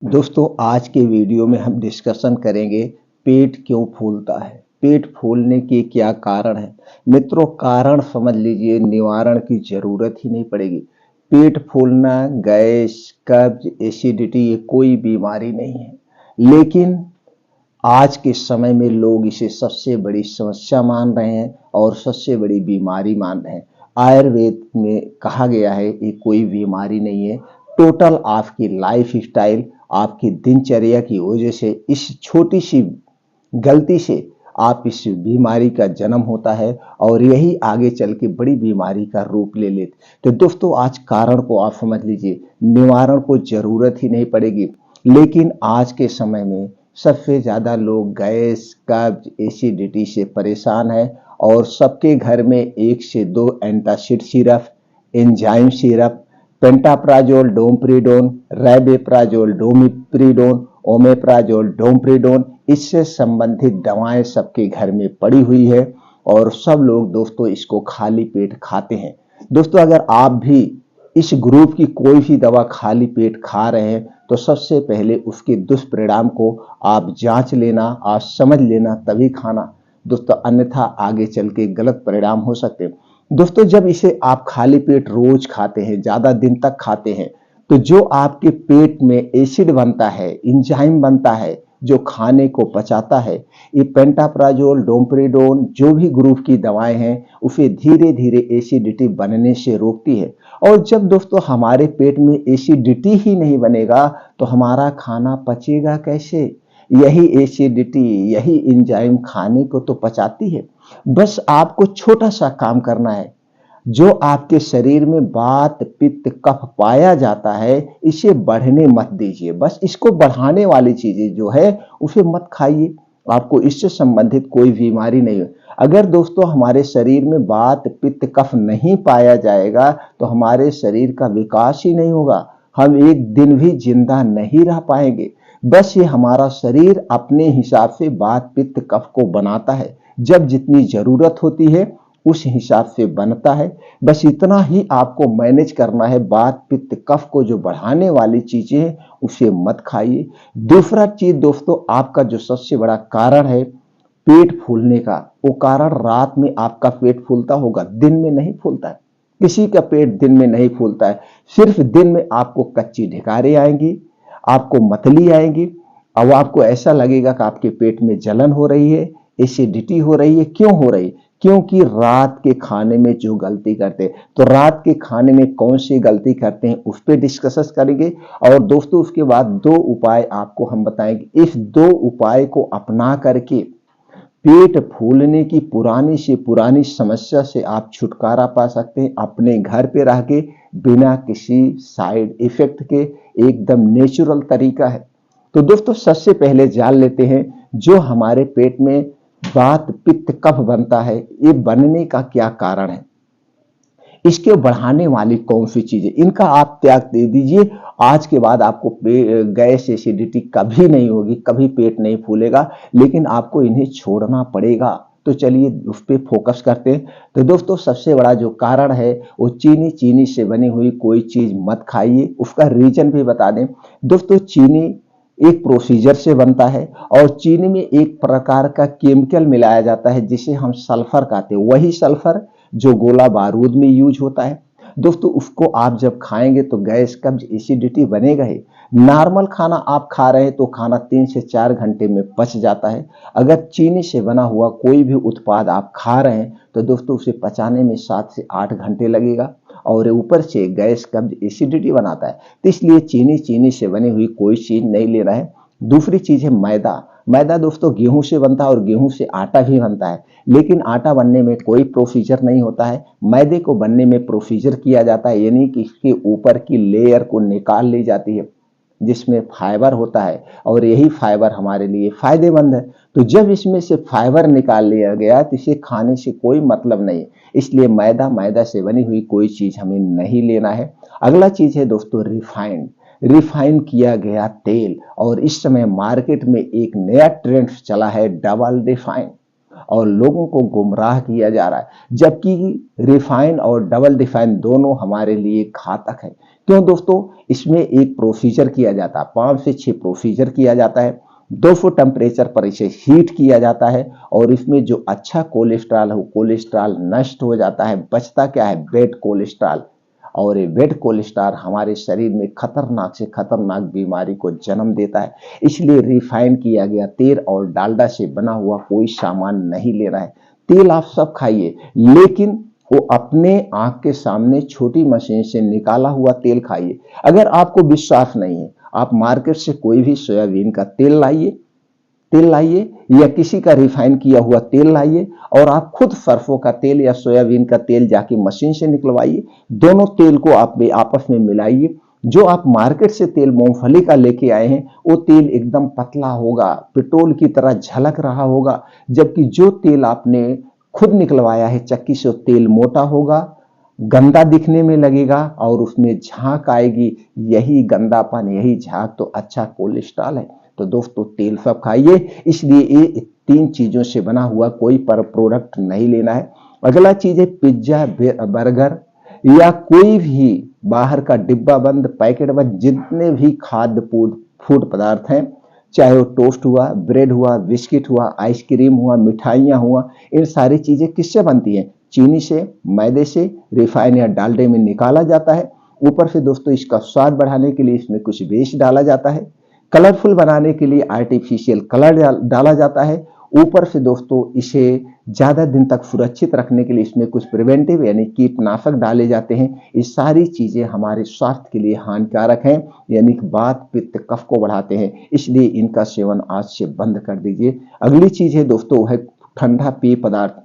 दोस्तों आज के वीडियो में हम डिस्कशन करेंगे पेट क्यों फूलता है। पेट फूलने के क्या कारण है। मित्रों कारण समझ लीजिए, निवारण की जरूरत ही नहीं पड़ेगी। पेट फूलना गैस, कब्ज, एसिडिटी ये कोई बीमारी नहीं है, लेकिन आज के समय में लोग इसे सबसे बड़ी समस्या मान रहे हैं और सबसे बड़ी बीमारी मान रहे हैं। आयुर्वेद में कहा गया है ये कोई बीमारी नहीं है, टोटल आपकी लाइफ स्टाइल, आपकी दिनचर्या की वजह से, इस छोटी सी गलती से आप इस बीमारी का जन्म होता है और यही आगे चल के बड़ी बीमारी का रूप ले लेते। तो दोस्तों आज कारण को आप समझ लीजिए, निवारण को जरूरत ही नहीं पड़ेगी, लेकिन आज के समय में सबसे ज्यादा लोग गैस, कब्ज, एसिडिटी से परेशान है और सबके घर में 1 से 2 antacid syrup, enzyme syrup, pantoprazole, domperidone, rabeprazole, domperidone, omeprazole, domperidone, इससे संबंधित दवाएं सबके घर में पड़ी हुई है और सब लोग दोस्तों इसको खाली पेट खाते हैं। दोस्तों अगर आप भी इस ग्रुप की कोई भी दवा खाली पेट खा रहे हैं तो सबसे पहले उसके दुष्परिणाम को आप जांच लेना, आप समझ लेना तभी खाना दोस्तों, अन्यथा आगे चल के गलत परिणाम हो सकते हैं। दोस्तों जब इसे आप खाली पेट रोज खाते हैं, ज्यादा दिन तक खाते हैं, तो जो आपके पेट में एसिड बनता है, एंजाइम बनता है जो खाने को पचाता है, ये पेंटाप्राजोल, डोमप्रिडोन जो भी ग्रुप की दवाएं हैं उसे धीरे धीरे एसिडिटी बनने से रोकती है। और जब दोस्तों हमारे पेट में एसिडिटी ही नहीं बनेगा तो हमारा खाना पचेगा कैसे। यही एसिडिटी, यही एंजाइम खाने को तो पचाती है। बस आपको छोटा सा काम करना है, जो आपके शरीर में वात, पित्त, कफ पाया जाता है इसे बढ़ने मत दीजिए। बस इसको बढ़ाने वाली चीजें जो है उसे मत खाइए, आपको इससे संबंधित कोई बीमारी नहीं है। अगर दोस्तों हमारे शरीर में वात, पित्त, कफ नहीं पाया जाएगा तो हमारे शरीर का विकास ही नहीं होगा, हम एक दिन भी जिंदा नहीं रह पाएंगे। बस ये हमारा शरीर अपने हिसाब से वात, पित्त, कफ को बनाता है, जब जितनी जरूरत होती है उस हिसाब से बनता है। बस इतना ही आपको मैनेज करना है, वात, पित्त, कफ को जो बढ़ाने वाली चीजें हैं उसे मत खाइए। दूसरा चीज दोस्तों, आपका जो सबसे बड़ा कारण है पेट फूलने का, वो कारण रात में आपका पेट फूलता होगा, दिन में नहीं फूलता है। किसी का पेट दिन में नहीं फूलता है, सिर्फ दिन में आपको कच्ची ढिकारें आएंगी, आपको मतली आएंगी, अब आपको ऐसा लगेगा कि आपके पेट में जलन हो रही है, एसिडिटी हो रही है। क्यों हो रही? क्योंकि रात के खाने में जो गलती करते हैं, तो रात के खाने में कौन सी गलती करते हैं उस पर डिस्कस करेंगे। और दोस्तों उसके बाद 2 उपाय आपको हम बताएंगे, इस 2 उपाय को अपना करके पेट फूलने की पुरानी से पुरानी समस्या से आप छुटकारा पा सकते हैं अपने घर पे रह के, बिना किसी साइड इफेक्ट के, एकदम नेचुरल तरीका है। तो दोस्तों सबसे पहले जान लेते हैं जो हमारे पेट में वात, पित्त, कफ बनता है, ये बनने का क्या कारण है, इसके बढ़ाने वाली कौन सी चीजें, इनका आप त्याग दे दीजिए। आज के बाद आपको गैस, एसिडिटी कभी नहीं होगी, कभी पेट नहीं फूलेगा, लेकिन आपको इन्हें छोड़ना पड़ेगा। तो चलिए उस पर फोकस करते हैं। तो दोस्तों सबसे बड़ा जो कारण है वो चीनी से बनी हुई कोई चीज मत खाइए। उसका रीजन भी बता दें दोस्तों, चीनी एक प्रोसीजर से बनता है और चीनी में एक प्रकार का केमिकल मिलाया जाता है जिसे हम सल्फर कहते हैं, वही सल्फर जो गोला बारूद में यूज होता है। दोस्तों उसको आप जब खाएंगे तो गैस, कब्ज, एसिडिटी बनेगा ही। नॉर्मल खाना आप खा रहे हैं तो खाना 3 से 4 घंटे में पच जाता है। अगर चीनी से बना हुआ कोई भी उत्पाद आप खा रहे हैं तो दोस्तों उसे पचाने में 7 से 8 घंटे लगेगा और ऊपर से गैस, कब्ज, एसिडिटी बनाता है। तो इसलिए चीनी से बनी हुई कोई चीज नहीं लेना है। दूसरी चीज है मैदा। मैदा दोस्तों गेहूं से बनता है और गेहूं से आटा भी बनता है, लेकिन आटा बनने में कोई प्रोसीजर नहीं होता है, मैदे को बनने में प्रोसीजर किया जाता है, यानी कि इसके ऊपर की लेयर को निकाल ली जाती है जिसमें फाइबर होता है और यही फाइबर हमारे लिए फायदेमंद है। तो जब इसमें से फाइबर निकाल लिया गया तो इसे खाने से कोई मतलब नहीं है, इसलिए मैदा से बनी हुई कोई चीज हमें नहीं लेना है। अगला चीज है दोस्तों रिफाइन किया गया तेल, और इस समय मार्केट में एक नया ट्रेंड चला है डबल रिफाइन, और लोगों को गुमराह किया जा रहा है, जबकि रिफाइन और डबल रिफाइन दोनों हमारे लिए घातक है। क्यों दोस्तों? इसमें एक प्रोसीजर किया जाता है, 5 से 6 प्रोसीजर किया जाता है। 200 टेम्परेचर पर इसे हीट किया जाता है और इसमें जो अच्छा कोलेस्ट्रॉल है, कोलेस्ट्रॉल नष्ट हो जाता है। बचता क्या है? Bad cholesterol. और ये बैड कोलेस्ट्रॉल हमारे शरीर में खतरनाक से खतरनाक बीमारी को जन्म देता है। इसलिए रिफाइन किया गया तेल और डालडा से बना हुआ कोई सामान नहीं लेना है। तेल आप सब खाइए, लेकिन वो अपने आंख के सामने छोटी मशीन से निकाला हुआ तेल खाइए। अगर आपको विश्वास नहीं है, आप मार्केट से कोई भी सोयाबीन का तेल लाइए या किसी का रिफाइन किया हुआ तेल लाइए और आप खुद सरसों का तेल या सोयाबीन का तेल जाके मशीन से निकलवाइए। दोनों तेल को आप आपस में मिलाइए। जो आप मार्केट से तेल मूंगफली का लेके आए हैं, वो तेल एकदम पतला होगा, पेट्रोल की तरह झलक रहा होगा। जबकि जो तेल आपने खुद निकलवाया है चक्की से, वो तेल मोटा होगा, गंदा दिखने में लगेगा और उसमें झाग आएगी। यही गंदापन, यही झाग तो अच्छा कोलेस्ट्रॉल है। तो दोस्तों तेल सब खाइए। इसलिए ये 3 चीजों से बना हुआ कोई पर प्रोडक्ट नहीं लेना है। अगला चीज है पिज्जा, बर्गर या कोई भी बाहर का डिब्बा बंद, पैकेट बंद जितने भी खाद्य फूड पदार्थ हैं, चाहे वो टोस्ट हुआ, ब्रेड हुआ, बिस्किट हुआ, आइसक्रीम हुआ, मिठाइयां हुआ, इन सारी चीजें किससे बनती हैं? चीनी से, मैदे से, रिफाइन या डालडे में निकाला जाता है। ऊपर से दोस्तों इसका स्वाद बढ़ाने के लिए इसमें कुछ वेस्ट डाला जाता है। कलरफुल बनाने के लिए आर्टिफिशियल कलर डाला जाता है। ऊपर से दोस्तों इसे ज्यादा दिन तक सुरक्षित रखने के लिए इसमें कुछ प्रिवेंटिव यानी कीटनाशक डाले जाते हैं। ये सारी चीजें हमारे स्वास्थ्य के लिए हानिकारक हैं, यानी कि वात पित्त कफ को बढ़ाते हैं। इसलिए इनका सेवन आज से बंद कर दीजिए। अगली चीज है दोस्तों है ठंडा पेय पदार्थ।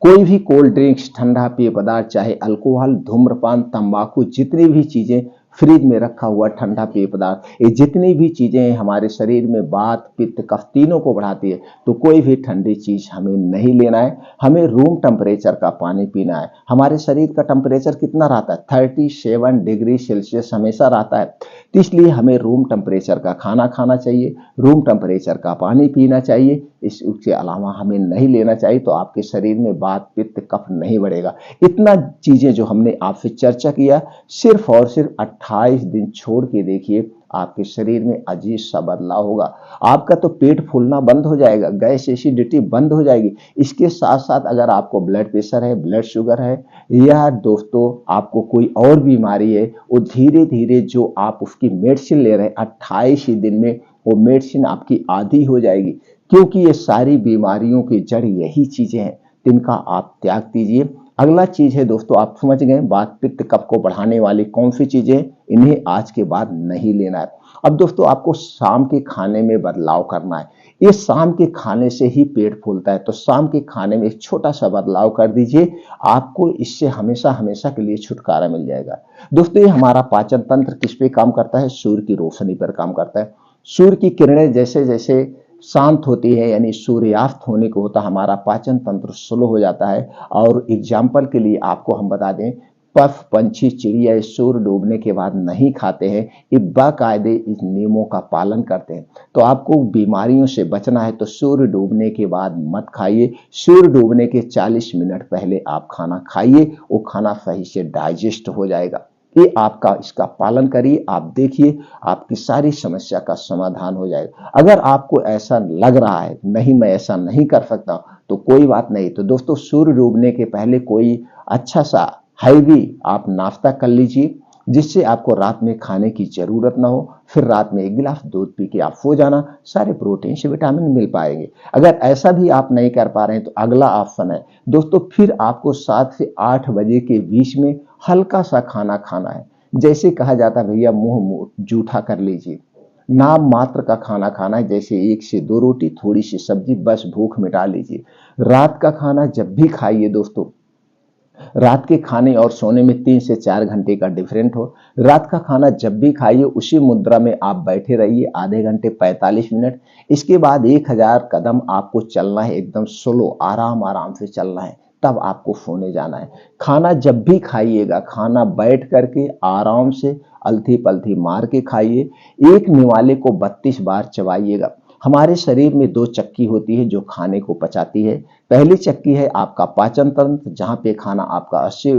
कोई भी कोल्ड ड्रिंक्स, ठंडा पेय पदार्थ, चाहे अल्कोहल, धूम्रपान, तंबाकू, जितनी भी चीजें फ्रिज में रखा हुआ ठंडा पेय पदार्थ, ये जितनी भी चीजें हमारे शरीर में वात पित्त कफ तीनों को बढ़ाती है, तो कोई भी ठंडी चीज हमें नहीं लेना है। हमें रूम टेम्परेचर का पानी पीना है। हमारे शरीर का टेम्परेचर कितना रहता है? 37 डिग्री सेल्सियस हमेशा रहता है। तो इसलिए हमें रूम टेम्परेचर का खाना खाना चाहिए, रूम टेम्परेचर का पानी पीना चाहिए। इसके अलावा हमें नहीं लेना चाहिए, तो आपके शरीर में वात पित्त कफ नहीं बढ़ेगा। इतना चीजें जो हमने आपसे चर्चा किया, सिर्फ और सिर्फ 28 दिन छोड़ के देखिए, आपके शरीर में अजीब सा बदलाव होगा। आपका तो पेट फूलना बंद हो जाएगा, गैस एसिडिटी बंद हो जाएगी। इसके साथ साथ अगर आपको ब्लड प्रेशर है, ब्लड शुगर है, या दोस्तों आपको कोई और बीमारी है, वो धीरे धीरे जो आप उसकी मेडिसिन ले रहे हैं, 28 ही दिन में वो मेडिसिन आपकी आधी हो जाएगी। क्योंकि ये सारी बीमारियों की जड़ यही चीजें हैं, जिनका आप त्याग दीजिए। अगला चीज है दोस्तों, आप समझ गए वात पित्त कफ को बढ़ाने वाली कौन सी चीजें, इन्हें आज के बाद नहीं लेना है। अब दोस्तों आपको शाम के खाने में बदलाव करना है। ये शाम के खाने से ही पेट फूलता है, तो शाम के खाने में एक छोटा सा बदलाव कर दीजिए, आपको इससे हमेशा हमेशा के लिए छुटकारा मिल जाएगा। दोस्तों ये हमारा पाचन तंत्र किस पे काम करता है? सूर्य की रोशनी पर काम करता है। सूर्य की किरणें जैसे जैसे शांत होती है, यानी सूर्यास्त होने को होता, हमारा पाचन तंत्र स्लो हो जाता है। और एग्जाम्पल के लिए आपको हम बता दें, पफ पंछी चिड़िया सूर्य डूबने के बाद नहीं खाते हैं, ये बाकायदे इस नियमों का पालन करते हैं। तो आपको बीमारियों से बचना है तो सूर्य डूबने के बाद मत खाइए। सूर्य डूबने के 40 मिनट पहले आप खाना खाइए, वो खाना सही से डाइजेस्ट हो जाएगा। ये आपका इसका पालन करिए, आप देखिए आपकी सारी समस्या का समाधान हो जाएगा। अगर आपको ऐसा लग रहा है नहीं मैं ऐसा नहीं कर सकता, तो कोई बात नहीं। तो दोस्तों सूर्य डूबने के पहले कोई अच्छा सा हैवी आप नाश्ता कर लीजिए, जिससे आपको रात में खाने की जरूरत ना हो। फिर रात में 1 गिलास दूध पी के आप सो जाना, सारे प्रोटीन से विटामिन मिल पाएंगे। अगर ऐसा भी आप नहीं कर पा रहे हैं, तो अगला ऑप्शन है दोस्तों, फिर आपको 7 से 8 बजे के बीच में हल्का सा खाना खाना है। जैसे कहा जाता है भैया मुंह जूठा कर लीजिए, नाम मात्र का खाना खाना है। जैसे 1 से 2 रोटी, थोड़ी सी सब्जी, बस भूख मिटा लीजिए। रात का खाना जब भी खाइए दोस्तों, रात के खाने और सोने में 3 से 4 घंटे का डिफरेंट हो। रात का खाना जब भी खाइए उसी मुद्रा में आप बैठे रहिए आधे घंटे 45 मिनट। इसके बाद 1000 कदम आपको चलना है, एकदम स्लो आराम आराम से चलना है, तब आपको सोने जाना है। खाना जब भी खाइएगा, खाना बैठ करके आराम से अलथी पलथी मार के खाइए। एक निवाले को 32 बार चबाइएगा। हमारे शरीर में दो चक्की होती है जो खाने को पचाती है। पहली चक्की है आपका पाचन तंत्र, जहां पे खाना आपका 80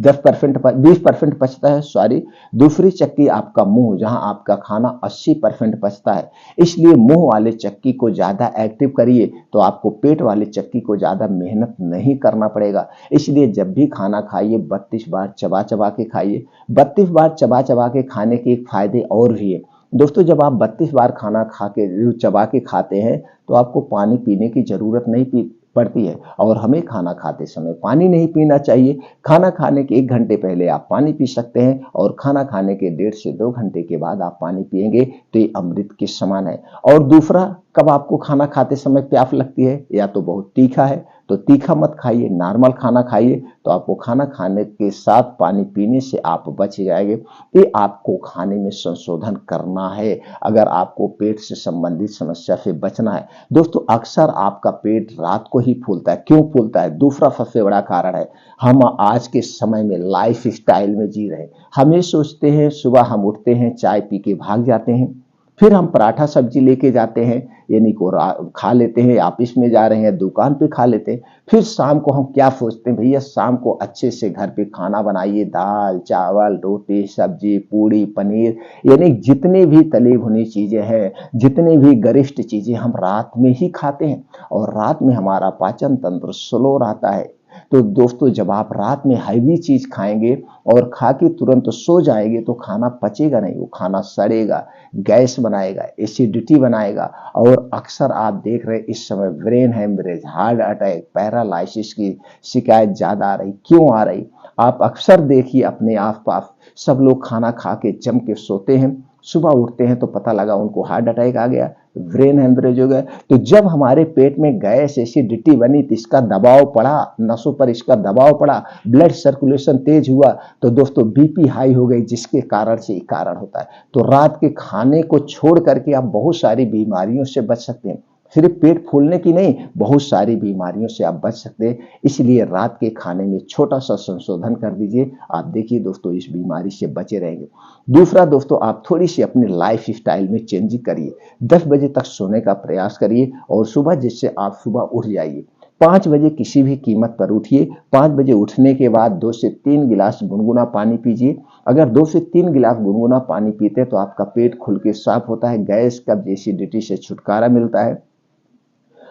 10% 20% पचता है, सॉरी। दूसरी चक्की आपका मुंह, जहां आपका खाना 80% पचता है। इसलिए मुंह वाले चक्की को ज्यादा एक्टिव करिए तो आपको पेट वाले चक्की को ज्यादा मेहनत नहीं करना पड़ेगा। इसलिए जब भी खाना खाइए 32 बार चबा चबा के खाइए। 32 बार चबा चबा के खाने के एक फायदे और भी है दोस्तों। जब आप 32 बार खाना खा के चबा के खाते हैं तो आपको पानी पीने की जरूरत नहीं पड़ती है, और हमें खाना खाते समय पानी नहीं पीना चाहिए। खाना खाने के 1 घंटे पहले आप पानी पी सकते हैं, और खाना खाने के 1.5 से 2 घंटे के बाद आप पानी पिएंगे तो ये अमृत के समान है। और दूसरा, कब आपको खाना खाते समय प्यास लगती है, या तो बहुत तीखा है तो तीखा मत खाइए, नॉर्मल खाना खाइए, तो आपको खाना खाने के साथ पानी पीने से आप बच जाएंगे। ये आपको खाने में संशोधन करना है अगर आपको पेट से संबंधित समस्या से बचना है। दोस्तों, अक्सर आपका पेट रात को ही फूलता है। क्यों फूलता है? दूसरा सबसे बड़ा कारण है, हम आज के समय में लाइफ स्टाइल में जी रहे हैं। हम ये सोचते हैं सुबह हम उठते हैं, चाय पी के भाग जाते हैं, फिर हम पराठा सब्जी लेके जाते हैं, यानी को खा लेते हैं, ऑफिस में जा रहे हैं दुकान पे खा लेते हैं। फिर शाम को हम क्या सोचते हैं, भैया शाम को अच्छे से घर पे खाना बनाइए, दाल चावल रोटी सब्जी पूड़ी पनीर, यानी जितने भी तली भुनी चीजें हैं, जितने भी गरिष्ठ चीजें हम रात में ही खाते हैं, और रात में हमारा पाचन तंत्र स्लो रहता है। तो दोस्तों, जब आप रात में हैवी चीज खाएंगे और खा के तुरंत सो जाएंगे तो खाना पचेगा नहीं, वो खाना सड़ेगा, गैस बनाएगा, एसिडिटी बनाएगा, और अक्सर आप देख रहे हैं इस समय brain haemorrhage, heart attack, paralysis की शिकायत ज्यादा आ रही। क्यों आ रही? आप अक्सर देखिए अपने आसपास, सब लोग खाना खा के जम के सोते हैं, सुबह उठते हैं तो पता लगा उनको हार्ट अटैक आ गया, ब्रेन हेमरेज हो गया। तो जब हमारे पेट में गैस एसिडिटी बनी तो इसका दबाव पड़ा, नसों पर इसका दबाव पड़ा, ब्लड सर्कुलेशन तेज हुआ, तो दोस्तों बीपी हाई हो गई, जिसके कारण से कारण होता है। तो रात के खाने को छोड़ करके आप बहुत सारी बीमारियों से बच सकते हैं। सिर्फ पेट फूलने की नहीं, बहुत सारी बीमारियों से आप बच सकते हैं। इसलिए रात के खाने में छोटा सा संशोधन कर दीजिए, आप देखिए दोस्तों इस बीमारी से बचे रहेंगे। दूसरा दोस्तों, आप थोड़ी सी अपनी लाइफ स्टाइल में चेंजिंग करिए। 10 बजे तक सोने का प्रयास करिए, और सुबह जिससे आप सुबह उठ जाइए 5 बजे किसी भी कीमत पर उठिए। 5 बजे उठने के बाद 2 से 3 गिलास गुनगुना पानी पीजिए। अगर 2 से 3 गिलास गुनगुना पानी पीते हैं तो आपका पेट खुल के साफ होता है, गैस कब्ज एसिडिटी से छुटकारा मिलता है।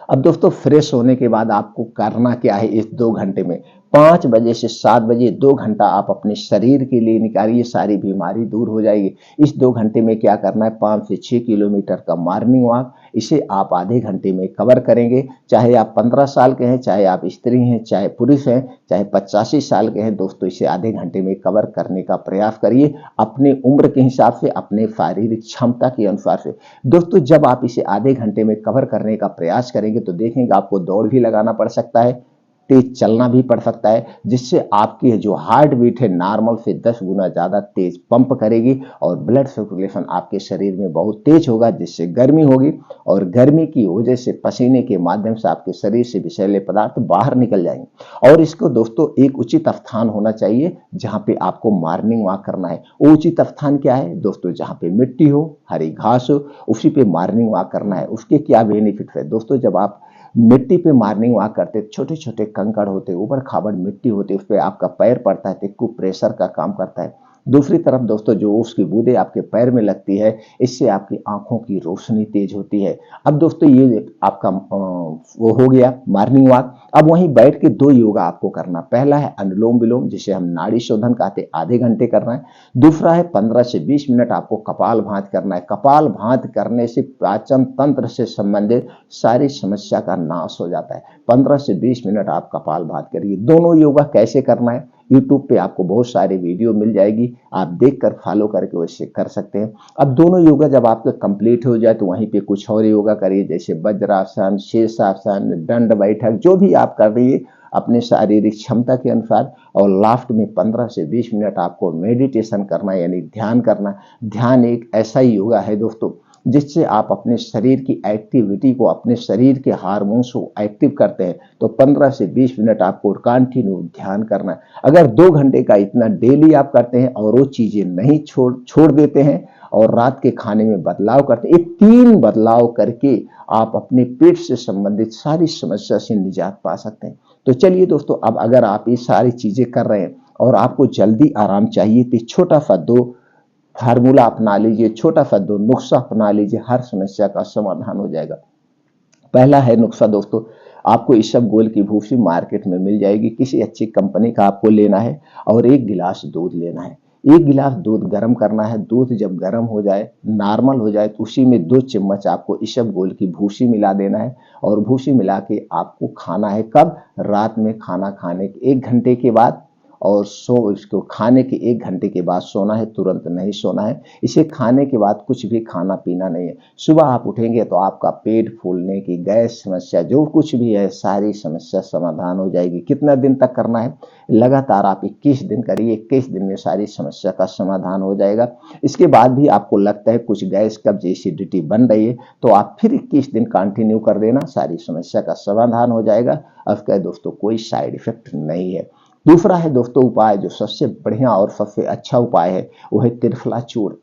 अब दोस्तों, फ्रेश होने के बाद आपको करना क्या है इस 2 घंटे में? 5 बजे से 7 बजे 2 घंटा आप अपने शरीर के लिए निकालिए, सारी बीमारी दूर हो जाएगी। इस 2 घंटे में क्या करना है? 5 से 6 किलोमीटर का मॉर्निंग वॉक, इसे आप आधे घंटे में कवर करेंगे। चाहे आप 15 साल के हैं, चाहे आप स्त्री हैं, चाहे पुरुष हैं, चाहे 85 साल के हैं, दोस्तों इसे आधे घंटे में कवर करने का प्रयास करिए, अपने उम्र के हिसाब से, अपने शारीरिक क्षमता के अनुसार से। दोस्तों, जब आप इसे आधे घंटे में कवर करने का प्रयास करेंगे तो देखेंगे आपको दौड़ भी लगाना पड़ सकता है, तेज चलना भी पड़ सकता है, जिससे आपकी जो हार्ट बीट है नॉर्मल से 10 गुना ज्यादा तेज पंप करेगी, और ब्लड सर्कुलेशन आपके शरीर में बहुत तेज होगा, जिससे गर्मी होगी, और गर्मी की वजह से पसीने के माध्यम से आपके शरीर से विषैले पदार्थ बाहर निकल जाएंगे। और इसको दोस्तों एक उचित स्थान होना चाहिए जहां पे आपको मॉर्निंग वॉक करना है। वो उचित स्थान क्या है दोस्तों? जहां पे मिट्टी हो, हरी घास हो, उसी पे मॉर्निंग वॉक करना है। उसके क्या बेनिफिट है दोस्तों? जब आप मिट्टी पे मॉर्निंग वॉक करते, छोटे छोटे कंकड़ होते, ऊबड़ खाबड़ मिट्टी होती, उस पर आपका पैर पड़ता है तो एक प्रेशर का काम करता है। दूसरी तरफ दोस्तों, जो उसकी बूंदें आपके पैर में लगती है, इससे आपकी आंखों की रोशनी तेज होती है। अब दोस्तों, ये आपका वो हो गया मॉर्निंग वॉक। अब वहीं बैठ के 2 योगा आपको करना। पहला है अनुलोम विलोम, जिसे हम नाड़ी शोधन कहते हैं, आधे घंटे करना है। दूसरा है 15 से 20 मिनट आपको कपाल भांति करना है। कपाल भांति करने से पाचन तंत्र से संबंधित सारी समस्या का नाश हो जाता है। 15 से 20 मिनट आप कपाल भांति करिए। दोनों योगा कैसे करना है, यूट्यूब पे आपको बहुत सारी वीडियो मिल जाएगी, आप देखकर फॉलो करके वैसे कर सकते हैं। अब दोनों योगा जब आपका कंप्लीट हो जाए तो वहीं पे कुछ और योगा करिए, जैसे वज्रासन, शीर्षासन, दंड बैठक, जो भी आप कर रही है अपने शारीरिक क्षमता के अनुसार। और लास्ट में 15 से 20 मिनट आपको मेडिटेशन करना, यानी ध्यान करना। ध्यान एक ऐसा ही योगा है दोस्तों जिससे आप अपने शरीर की एक्टिविटी को, अपने शरीर के हार्मोन्स को एक्टिव करते हैं। तो 15 से 20 मिनट आपको कंटिन्यू ध्यान करना है। अगर 2 घंटे का इतना डेली आप करते हैं और वो चीजें नहीं छोड़ देते हैं और रात के खाने में बदलाव करते हैं। ये 3 बदलाव करके आप अपने पेट से संबंधित सारी समस्या से निजात पा सकते हैं। तो चलिए दोस्तों, अब अगर आप ये सारी चीजें कर रहे हैं और आपको जल्दी आराम चाहिए तो छोटा सा 2 फार्मूला अपना लीजिए, छोटा सा 2 नुस्खा अपना लीजिए, हर समस्या का समाधान हो जाएगा। पहला है नुस्खा दोस्तों, आपको इसबगोल की भूसी मार्केट में मिल जाएगी, किसी अच्छी कंपनी का आपको लेना है और 1 गिलास दूध लेना है। 1 गिलास दूध गर्म करना है। दूध जब गर्म हो जाए, नॉर्मल हो जाए, तो उसी में 2 चम्मच आपको इसबगोल की भूसी मिला देना है और भूसी मिला के आपको खाना है। कब? रात में खाना खाने के 1 घंटे के बाद, और इसको खाने के 1 घंटे के बाद सोना है, तुरंत नहीं सोना है। इसे खाने के बाद कुछ भी खाना पीना नहीं है। सुबह आप उठेंगे तो आपका पेट फूलने की, गैस समस्या, जो कुछ भी है, सारी समस्या समाधान हो जाएगी। कितना दिन तक करना है? लगातार आप 21 दिन करिए, 21 दिन में सारी समस्या का समाधान हो जाएगा। इसके बाद भी आपको लगता है कुछ गैस, कब्ज, एसिडिटी बन रही है, तो आप फिर 21 दिन कंटिन्यू कर देना, सारी समस्या का समाधान हो जाएगा। अब क्या दोस्तों, कोई साइड इफेक्ट नहीं है। दूसरा है दोस्तों उपाय, जो सबसे बढ़िया और सबसे अच्छा उपाय है, वो है त्रिफला चूर्ण।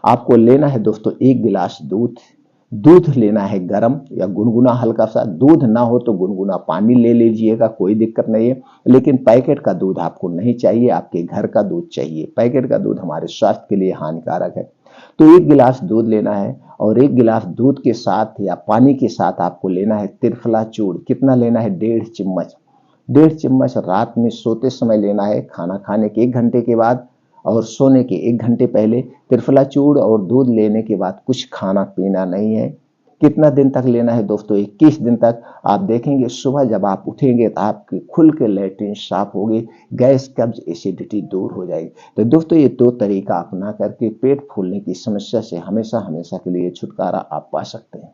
आपको लेना है दोस्तों 1 गिलास दूध। दूध लेना है गरम या गुनगुना, हल्का सा। दूध ना हो तो गुनगुना पानी ले लीजिएगा, कोई दिक्कत नहीं है। लेकिन पैकेट का दूध आपको नहीं चाहिए, आपके घर का दूध चाहिए। पैकेट का दूध हमारे स्वास्थ्य के लिए हानिकारक है। तो 1 गिलास दूध लेना है और 1 गिलास दूध के साथ या पानी के साथ आपको लेना है त्रिफला चूर्ण। कितना लेना है? 1.5 चम्मच। 1.5 चम्मच रात में सोते समय लेना है, खाना खाने के 1 घंटे के बाद और सोने के 1 घंटे पहले। त्रिफला चूर्ण और दूध लेने के बाद कुछ खाना पीना नहीं है। कितना दिन तक लेना है दोस्तों? 21 दिन तक। आप देखेंगे सुबह जब आप उठेंगे तो आपकी खुल के लैट्रिन साफ होगी, गैस, कब्ज, एसिडिटी दूर हो जाएगी। तो दोस्तों, ये 2 तरीका अपना करके पेट फूलने की समस्या से हमेशा हमेशा के लिए छुटकारा आप पा सकते हैं।